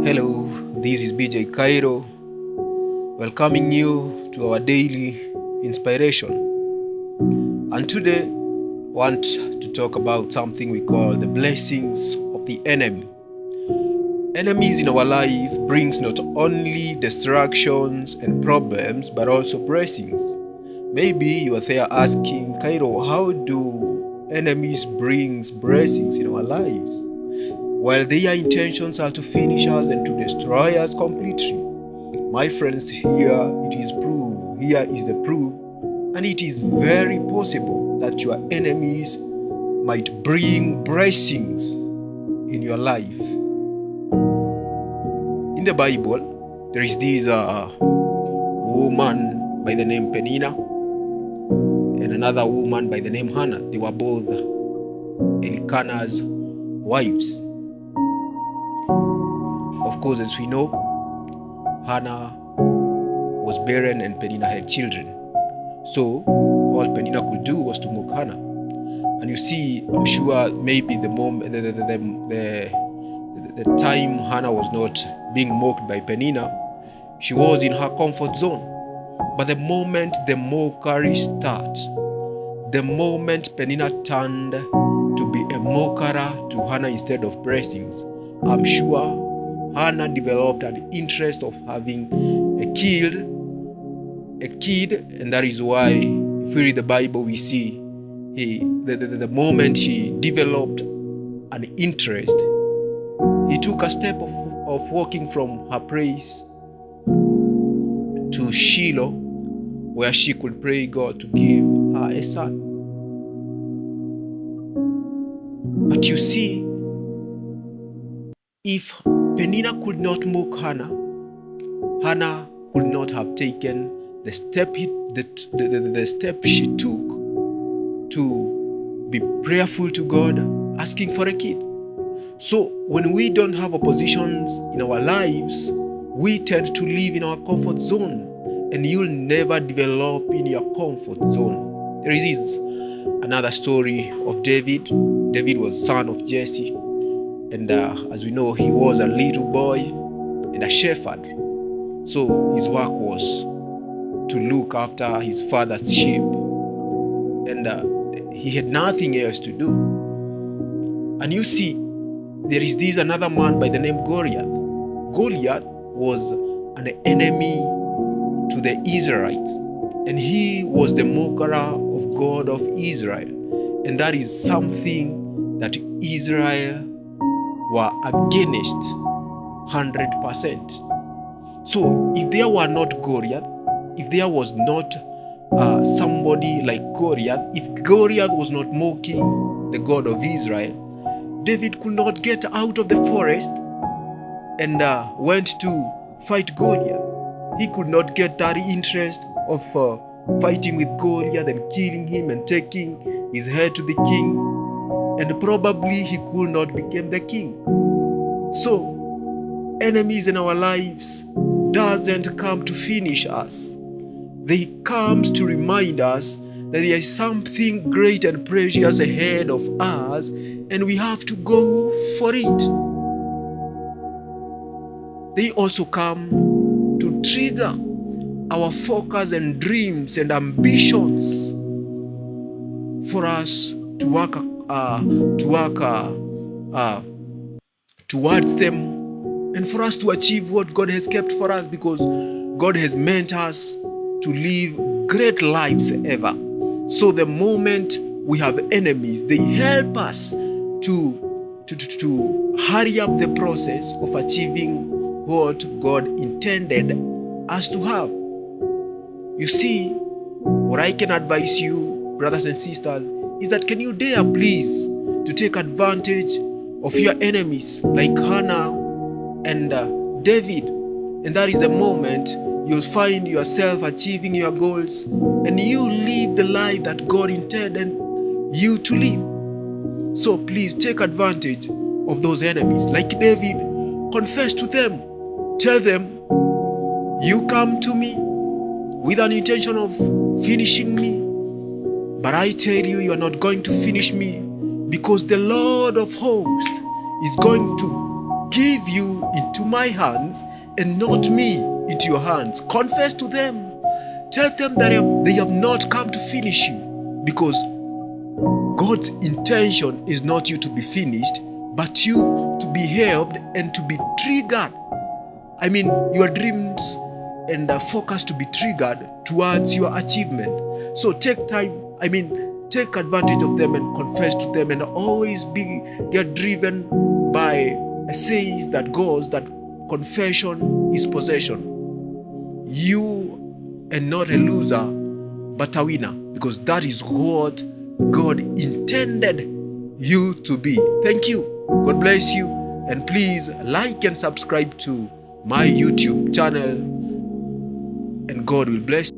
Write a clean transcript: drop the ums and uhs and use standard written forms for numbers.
Hello, this is B.J.Kairu, welcoming you to our daily inspiration. And today, I want to talk about something we call the blessings of the enemy. Enemies in our life brings not only distractions and problems, but also blessings. Maybe you are there asking, Kairu, how do enemies bring blessings in our lives? While their intentions are to finish us and to destroy us completely. My friends, here it is proof. Here is the proof. And it is very possible that your enemies might bring blessings in your life. In the Bible, there is this woman by the name Penina and another woman by the name Hannah. They were both Elkanah's wives. Of course, as we know, Hannah was barren and Penina had children. So all Penina could do was to mock Hannah. And you see, I'm sure maybe the time Hannah was not being mocked by Penina, she was in her comfort zone. But the moment the mockery starts, the moment Penina turned to be a mocker to Hannah instead of blessings, I'm sure Hannah developed an interest of having a kid, and that is why, if we read the Bible, we see the moment he developed an interest, he took a step of walking from her place to Shiloh, where she could pray God to give her a son. But you see, if Penina could not mock Hannah, Hannah could not have taken the step she took to be prayerful to God, asking for a kid. So when we don't have oppositions in our lives, we tend to live in our comfort zone, and you'll never develop in your comfort zone. There is another story of David. David was son of Jesse. And as we know, he was a little boy and a shepherd. So his work was to look after his father's sheep. And he had nothing else to do. And you see, there is this another man by the name Goliath. Goliath was an enemy to the Israelites. And he was the mocker of God of Israel. And that is something that Israel were against 100%. So if there were not Goliath, if there was not somebody like Goliath, if Goliath was not mocking the God of Israel, David could not get out of the forest and went to fight Goliath. He could not get that interest of fighting with Goliath and killing him and taking his head to the king. And probably he could not become the king. So, enemies in our lives doesn't come to finish us. They come to remind us that there is something great and precious ahead of us, and we have to go for it. They also come to trigger our focus and dreams and ambitions for us to work towards them, and for us to achieve what God has kept for us, because God has meant us to live great lives ever. So the moment we have enemies, they help us to hurry up the process of achieving what God intended us to have. You see, what I can advise you, brothers and sisters, is that can you dare please to take advantage of your enemies like Hannah and David, and that is the moment you'll find yourself achieving your goals and you live the life that God intended you to live. So please take advantage of those enemies. Like David, confess to them, tell them, you come to me with an intention of finishing me, but I tell you, you are not going to finish me, because the Lord of hosts is going to give you into my hands and not me into your hands. Confess to them. Tell them that they have not come to finish you, because God's intention is not you to be finished, but you to be helped and to be triggered. I mean, your dreams and focus to be triggered towards your achievement. So take time, take advantage of them and confess to them, and always get driven by a saying that goes that confession is possession. You are not a loser, but a winner, because that is what God intended you to be. Thank you. God bless you. And please like and subscribe to my YouTube channel. And God will bless you.